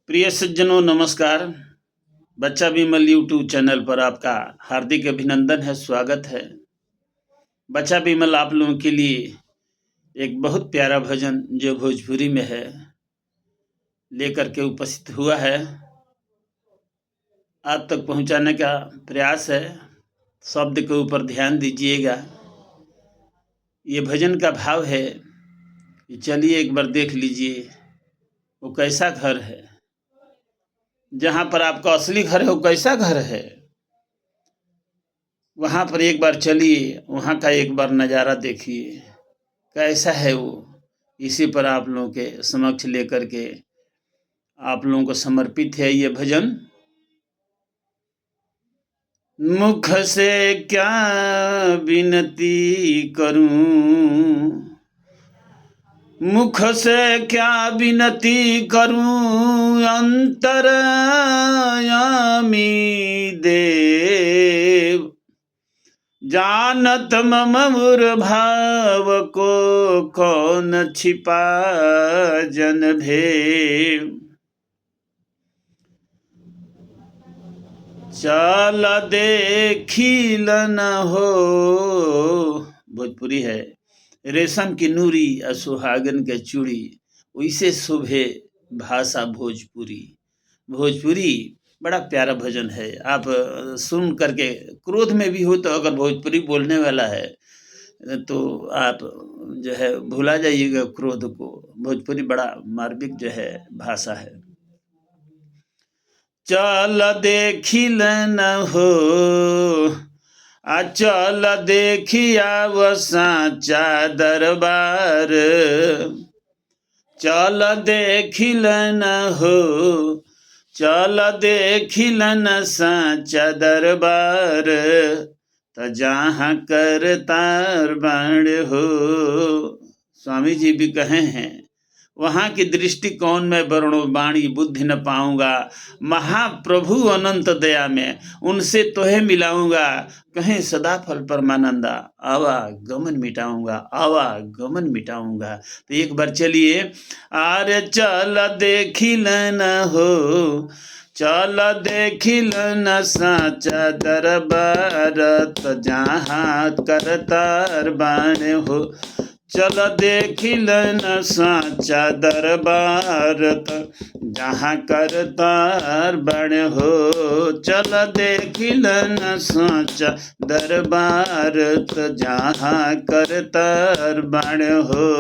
प्रिय सज्जनों नमस्कार। बच्चा विमल यूट्यूब चैनल पर आपका हार्दिक अभिनंदन है, स्वागत है। बच्चा विमल आप लोगों के लिए एक बहुत प्यारा भजन जो भोजपुरी में है लेकर के उपस्थित हुआ है, आप तक पहुंचाने का प्रयास है। शब्द के ऊपर ध्यान दीजिएगा। ये भजन का भाव है कि चलिए एक बार देख लीजिए वो कैसा घर है, जहाँ पर आपका असली घर है वो कैसा घर है, वहाँ पर एक बार चलिए, वहाँ का एक बार नज़ारा देखिए कैसा है वो। इसी पर आप लोगों के समक्ष लेकर के आप लोगों को समर्पित है ये भजन। मुख से क्या विनती करूं, मुख से क्या विनती करूं, अंतर्यामी देव, जानत मम भाव को कौन छिपा जन भेव। चल देखिल न हो, भोजपुरी है, रेशम की नूरी और सुहागन के चूड़ी, वैसे शोभे भाषा भोजपुरी। भोजपुरी बड़ा प्यारा भजन है। आप सुन करके क्रोध में भी हो तो अगर भोजपुरी बोलने वाला है तो आप जो है भुला जाइएगा क्रोध को। भोजपुरी बड़ा मार्मिक जो है भाषा है। चल देखिल न हो, चल देखिया वो साचा दरबार, चल देखिल न हो, चल देखिल न साचा दरबार, त जहाँ करतार बाण हो। स्वामी जी भी कहे हैं, वहाँ की दृष्टिकोण में वर्णो वाणी बुद्धि न पाऊंगा, महाप्रभु अनंत दया में उनसे तोहे मिलाऊंगा, कहें सदा फल परमानंदा, आवागमन मिटाऊंगा, आवागमन मिटाऊंगा। तो एक बार चलिए, आरे चल देखिल न हो, चल देखिल न साचा दरबार, त जहाँ करतार बाण हो। चल देखिल न साचा दरबार, जहाँ करतार बाण हो। चल देखिल न साचा दरबार, जहाँ करतार बाण हो।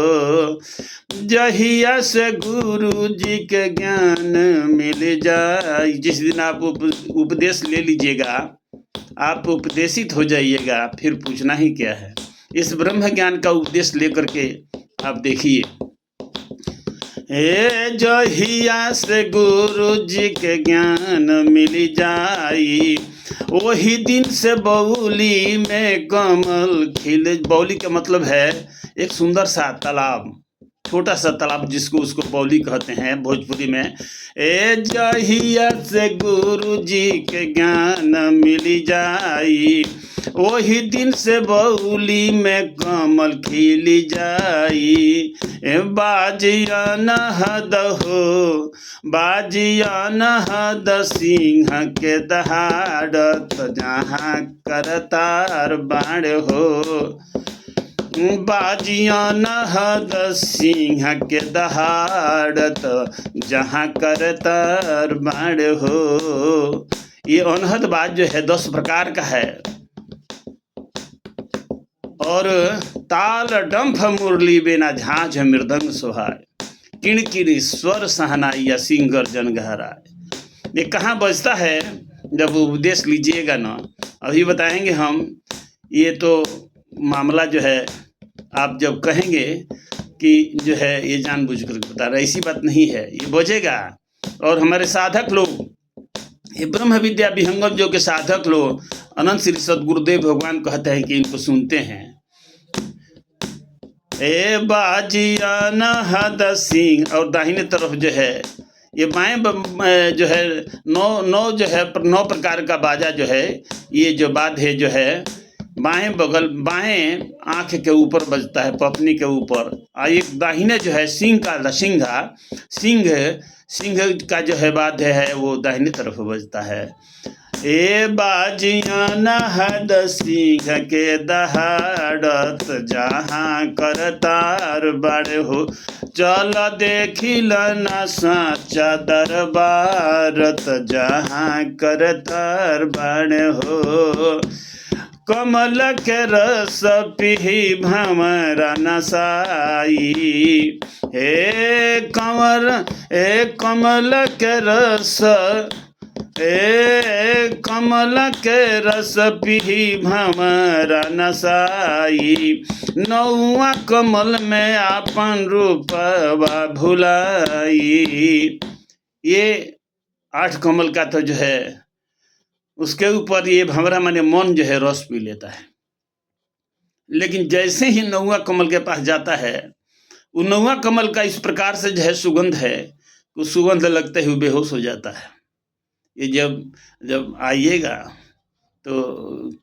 जहिया से गुरु जी के ज्ञान मिल जाए, जिस दिन आप उपदेश ले लीजिएगा, आप उपदेशित हो जाइएगा, फिर पूछना ही क्या है। इस ब्रह्म ज्ञान का उपदेश लेकर के आप देखिए। जहिया से गुरु जी के ज्ञान मिल जाई, वही दिन से बौली में कमल खिल। बौली का मतलब है एक सुंदर सा तालाब, छोटा सा तालाब जिसको उसको बौली कहते हैं भोजपुरी में। जहिया से गुरु जी के ज्ञान मिल जाई, वही दिन से बौली में कमल खिल जाई। बाजिया नहद हो, बाजिया नहद सिंह के दहाड़त, जहाँ करतार बाण हो। बाजिया नहद सिंह के दहाड़त, जहाँ करतार बाण हो। ये अनहद बाज जो है 10 प्रकार का है, और ताल डंफ मुरली बिना झांझ मृदंग सोहाय, किणकिणी स्वर सहनाई या सिंह गर्जन गहराए। ये कहाँ बजता है जब उपदेश लीजिएगा ना, अभी बताएंगे हम। ये तो मामला जो है आप जब कहेंगे कि जो है ये जानबूझ कर बता रहा, ऐसी बात नहीं है, ये बजेगा। और हमारे साधक लोग, ये ब्रह्म विद्या विहंगम जो के साधक लोग, अनंत श्री सदगुरुदेव भगवान कहते हैं कि इनको सुनते हैं। बाजिया नहद सिंह, और दाहिने तरफ जो है ये बाएं जो है नौ जो है 9 प्रकार का बाजा जो है, ये जो वाद्य जो है बाएं बगल, बाएं आँख के ऊपर बजता है, पपनी के ऊपर। एक दाहिने जो है सिंह का सिंह का जो है वाद्य है वो दाहिने तरफ बजता है। ए बाजिया नहद सिंह के दहाड़त, जहाँ करतार बड़ हो, चल देखिल न साचा दरबारत, जहाँ करतार बड़ हो। कमल के रस पिही भंवरा नसाई, हे कमल के रस, कमल के रस पिही भंवरा नसाई, नौवा कमल में आपन रूपवा भुलाई। ये 8 कमल का तो जो है उसके ऊपर ये भंवरा माने मन जो है रस पी लेता है। लेकिन जैसे ही 9वां कमल के पास जाता है, वो 9वां कमल का इस प्रकार से जो है सुगंध है, उस सुगंध लगते हुए बेहोश हो जाता है। ये जब आइएगा तो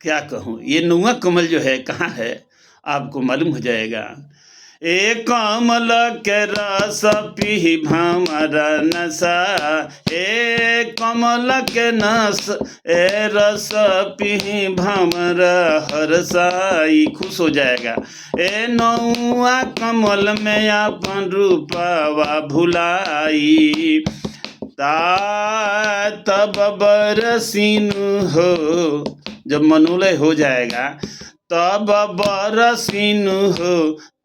क्या कहूँ, ये 9वां कमल जो है कहाँ है आपको मालूम हो जाएगा। ए कमल के रस पिही भंवरा नसा, ए कमल के रस पिही भंवरा हरसाई, खुश हो जाएगा। ए 9वां कमल में अपन रूपवा भुलाई, तब बरसीनु हो, जब मनोलय हो जाएगा तब बरसीनु हो,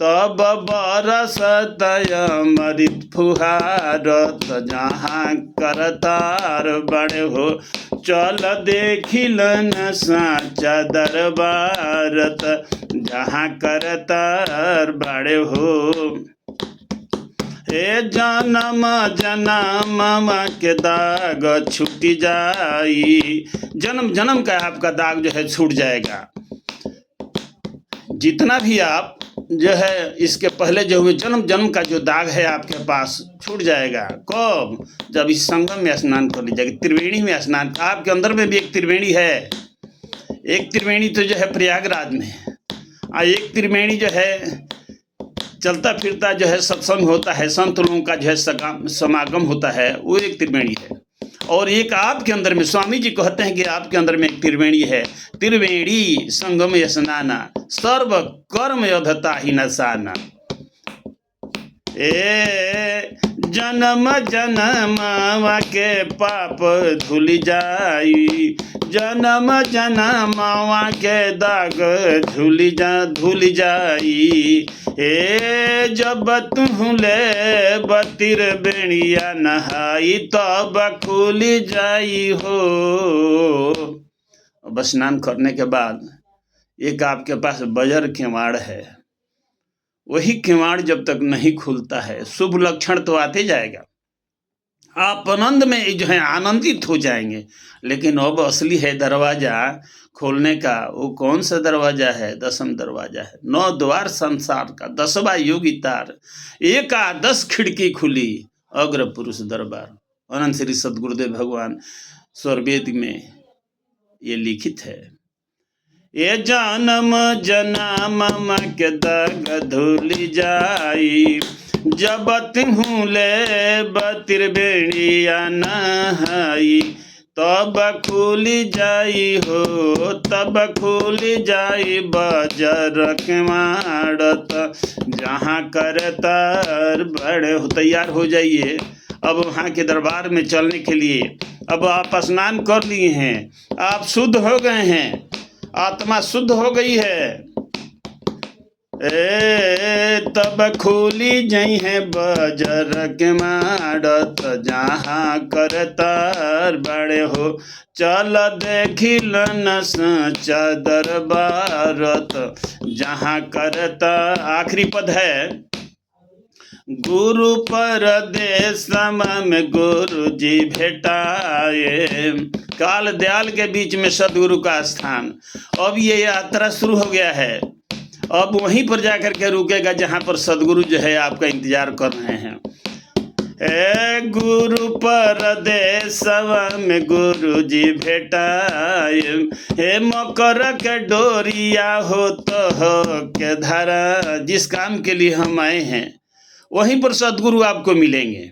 तब बरसत अमृत फुहारत, जहाँ करतार बड़ हो, चल देखिलन साचा दरबारत, जहाँ करतार बड़ हो। हे जन्म जन्म के दाग छूट जाई, जन्म जन्म का आपका दाग जो है छूट जाएगा। जितना भी आप जो है इसके पहले जो हुए जन्म जन्म का जो दाग है आपके पास छूट जाएगा। कब? जब इस संगम में स्नान कर लीजिएगा, त्रिवेणी में स्नान। आपके अंदर में भी एक त्रिवेणी है, एक त्रिवेणी तो जो है प्रयागराज में, और एक त्रिवेणी जो है चलता फिरता जो है सत्संग होता है, संत लोगों का जो है समागम होता है, वो एक त्रिवेणी है। और एक आपके अंदर में, स्वामी जी कहते हैं कि आपके अंदर में एक त्रिवेणी है। त्रिवेणी संगम स्नाना, सर्व कर्म अधता ही नसाना। ए जन्म जन्म के पाप धुल जाई, जन्म जन्म के दाग धुल जाई। ए जब तुहले बतिर बेणिया नहाई, तब खुल जाई हो। अब स्नान करने के बाद एक आपके पास बजर किवाड़ है, वही किवाड़ जब तक नहीं खुलता है, शुभ लक्षण तो आते जाएगा, आप आनंद में जो है आनंदित हो जाएंगे। लेकिन अब असली है दरवाजा खोलने का, वो कौन सा दरवाजा है? 10वां दरवाजा है। 9 द्वार संसार का, 10वां योगी तार, 11 खिड़की खुली, अग्र पुरुष दरबार। अनंत श्री सदगुरुदेव भगवान स्वरवेद में ये लिखित है। ये जन्म जन्म के दाग धुल जाई, जब तुहले बतिर बेणिया नहाई, तब खुल जाई हो, तब खुल जाई बजर किवाड़त, जहाँ करतार बड़ हो। तैयार हो जाइए अब वहाँ के दरबार में चलने के लिए। अब आप स्नान कर लिए हैं, आप शुद्ध हो गए हैं, आत्मा शुद्ध हो गई है। तब खोली जई है बजर के माड़त, जहाँ करतार बड़े हो, चल देखिलन साचा दरबारत, जहाँ करता। आखिरी पद है, गुरु परदेश में गुरु जी भेटाए, काल दयाल के बीच में सदगुरु का स्थान। अब ये यात्रा शुरू हो गया है, अब वहीं पर जाकर के रुकेगा जहाँ पर सदगुरु जो है आपका इंतजार कर रहे हैं। गुरु परदेसवा में गुरु जी भेटाए, हे मकर के डोरिया हो तो हो के धारा। जिस काम के लिए हम आए हैं वहीं पर सदगुरु आपको मिलेंगे।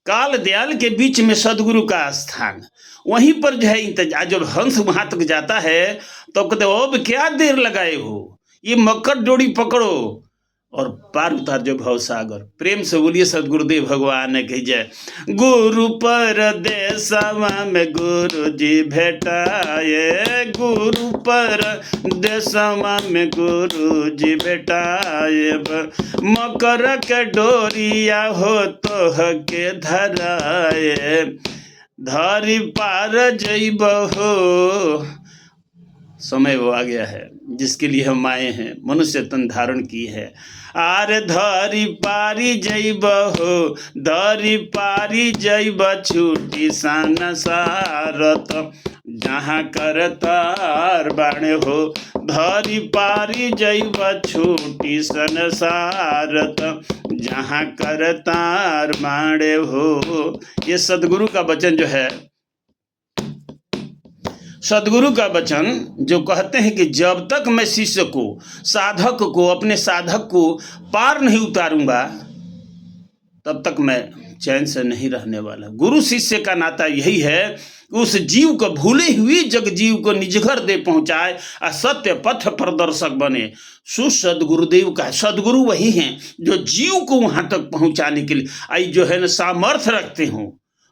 काल दयाल के बीच में सदगुरु का स्थान, वहीं पर जो है इंतजार। जब हंस वहां तक जाता है तो कहते अब क्या देर लगाए हो, ये मकर डोरी पकड़ो और पार उतार जो भवसागर। प्रेम से बोलिए सदगुरुदेव भगवान की जय। गुरु परदेसवा में गुरु जी भेटाए, गुरु परदेसवा में गुरु जी भेटाए, मकर के डोरिया हो तो के धराए, धरी पार जइब हो। समय वो आ गया है जिसके लिए हम आए हैं, मनुष्य तन धारण की है। आरे धरी पारी जइब हो, धरी पारी जइब छूटी संसारत, जहाँ करतार बाणे हो, धरी पारी जइब छूटी संसारत, जहाँ करतार बाणे हो। ये सदगुरु का वचन जो है, सदगुरु का वचन जो कहते हैं कि जब तक मैं शिष्य को, साधक को, अपने साधक को पार नहीं उतारूंगा तब तक मैं चैन से नहीं रहने वाला। गुरु शिष्य का नाता यही है, उस जीव को, भूले हुए जग जीव को निज घर दे पहुंचाए और सत्य पथ प्रदर्शक बने। सदगुरुदेव का सदगुरु वही हैं जो जीव को वहां तक पहुंचाने के लिए आई जो है ना सामर्थ्य रखते हों।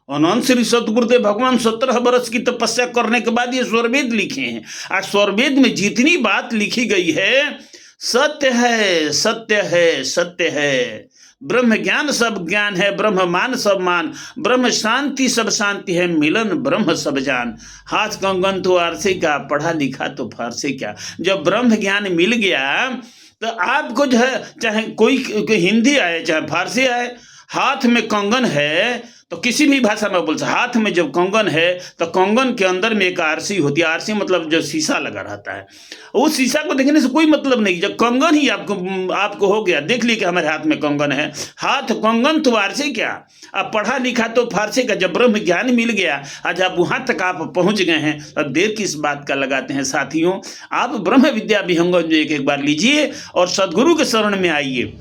अनंत श्री सतगुरुदेव भगवान 17 वर्ष की तपस्या करने के बाद ये स्वरवेद लिखे हैं। आज स्वरवेद में जितनी बात लिखी गई है, सत्य है, सत्य है, सत्य है। ब्रह्म ज्ञान सब ज्ञान है, ब्रह्म मान सब मान, ब्रह्म शांति सब शांति है, मिलन ब्रह्म सब जान। हाथ कंगन तो आरसे का, पढ़ा लिखा तो फारसे क्या। जब ब्रह्म ज्ञान मिल गया तो आपको जो है, चाहे कोई हिंदी आए चाहे फारसी आए, हाथ में कंगन है तो किसी भी भाषा में बोल सकते। हाथ में जब कंगन है तो कंगन के अंदर में एक आरसी होती है। आरसी मतलब जो शीशा लगा रहता है, उस शीशा को देखने से कोई मतलब नहीं। जब कंगन ही आपको हो गया, देख लिया कि हमारे हाथ में कंगन है, हाथ कंगन तो आरसी क्या, अब पढ़ा लिखा तो फारसी का। जब ब्रह्म ज्ञान मिल गया, आज आप वहां तक आप पहुंच गए हैं, अब देर किस बात का लगाते हैं साथियों। आप ब्रह्म विद्या विहंगम एक बार लीजिए और सदगुरु के शरण में आइए,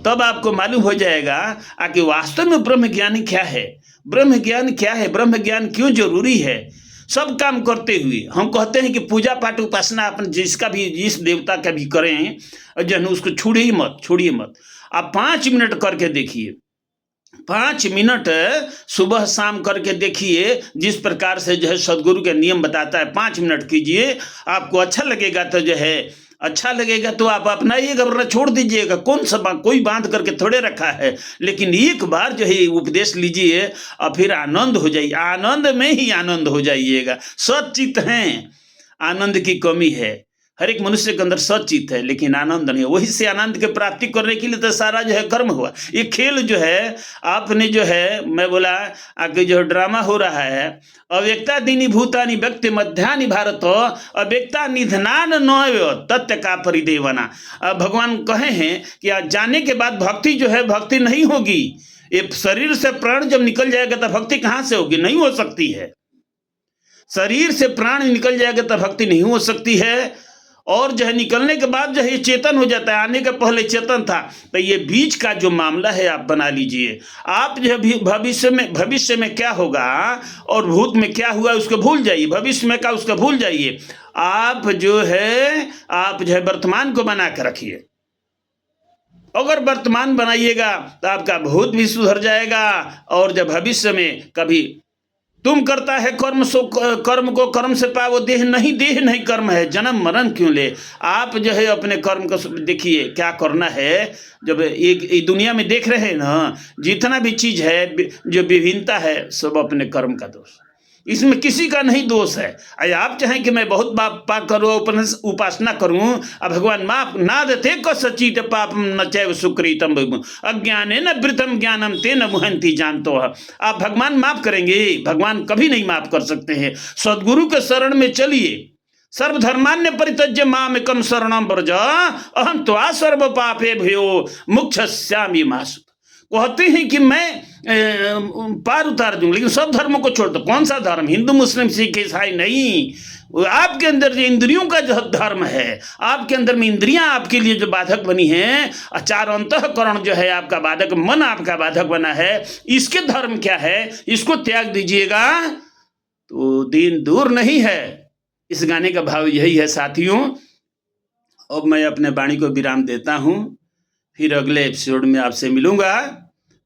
तब आपको मालूम हो जाएगा कि वास्तव में ब्रह्म ज्ञान क्या है, ब्रह्म ज्ञान क्या है, ब्रह्म ज्ञान क्यों जरूरी है। सब काम करते हुए हम कहते हैं कि पूजा पाठ उपासना अपन जिसका भी, जिस देवता का भी करें, जो उसको छोड़िए मत, छोड़िए मत। आप 5 मिनट करके देखिए, 5 मिनट सुबह शाम करके देखिए, जिस प्रकार से जो है सदगुरु के नियम बताता है। 5 मिनट कीजिए, आपको अच्छा लगेगा तो जो है, अच्छा लगेगा तो आप अपनाइएगा, वरना छोड़ दीजिएगा। कौन सा कोई बांध करके थोड़े रखा है, लेकिन एक बार जो है उपदेश लीजिए और फिर आनंद हो जाइए, आनंद में ही आनंद हो जाइएगा। सचित हैं, आनंद की कमी है, हर एक मनुष्य के अंदर सचित है लेकिन आनंद नहीं है। वही से आनंद की प्राप्ति करने के लिए तो सारा जो है कर्म हुआ। ये खेल जो है आपने जो है, मैं बोला आगे जो ड्रामा हो रहा है, अव्यक्ता दीनी भूतानी व्यक्ति मध्यानि भारत अव्यक्ता निधनान नव्य तत्व का परिदेवना। भगवान कहे हैं कि जाने के बाद भक्ति जो है, भक्ति नहीं होगी। ये शरीर से प्राण जब निकल जाएगा तो भक्ति कहाँ से होगी, नहीं हो सकती है। शरीर से प्राण निकल जाएगा तो भक्ति नहीं हो सकती है। और जो है निकलने के बाद जो है चेतन हो जाता है, आने के पहले चेतन था। तो ये बीच का जो मामला है आप बना लीजिए। आप जो है भविष्य में क्या होगा और भूत में क्या हुआ उसको भूल जाइए, भविष्य में क्या उसको भूल जाइए। आप जो है वर्तमान को बना के रखिए। अगर वर्तमान बनाइएगा तो आपका भूत भी सुधर जाएगा, और जब भविष्य में कभी तुम करता है कर्म सो कर्म को कर्म से पाओ, देह नहीं कर्म है, जन्म मरण क्यों ले। आप जो है अपने कर्म को देखिए क्या करना है। जब एक दुनिया में देख रहे हैं ना, जितना भी चीज है जो विभिन्नता है, सब अपने कर्म का दोष, इसमें किसी का नहीं दोष है। आप चाहें कि मैं बहुत पाप करूँ, उपासना करूँ, अब भगवान माफ ना देते को सचित पाप न चैव सुकृतम अज्ञाने न वृतम ज्ञानम ते न मुहंती जानतो है। आप भगवान माफ करेंगे? भगवान कभी नहीं माफ कर सकते हैं। सदगुरु के शरण में चलिए। सर्वधर्मान्य परित्यज्य मामेकं शरणं व्रज अहं त्वा सर्व पापे भयो मोक्षयिष्यामि मा सुत। कहते हैं कि मैं पार उतार दूं, लेकिन सब धर्मों को छोड़ दो। कौन सा धर्म? हिंदू, मुस्लिम, सिख, ईसाई नहीं। वो आपके अंदर जो इंद्रियों का जो धर्म है, आपके अंदर में इंद्रियां आपके लिए जो बाधक बनी हैं, चार अंतःकरण जो है आपका बाधक, मन आपका बाधक बना है, इसके धर्म क्या है, इसको त्याग दीजिएगा तो दिन दूर नहीं है। इस गाने का भाव यही है साथियों। अब मैं अपने वाणी को विराम देता हूँ, फिर अगले एपिसोड में आपसे मिलूंगा।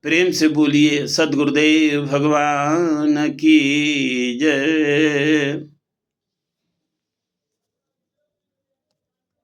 प्रेम से बोलिए सद्गुरुदेव भगवान की जय।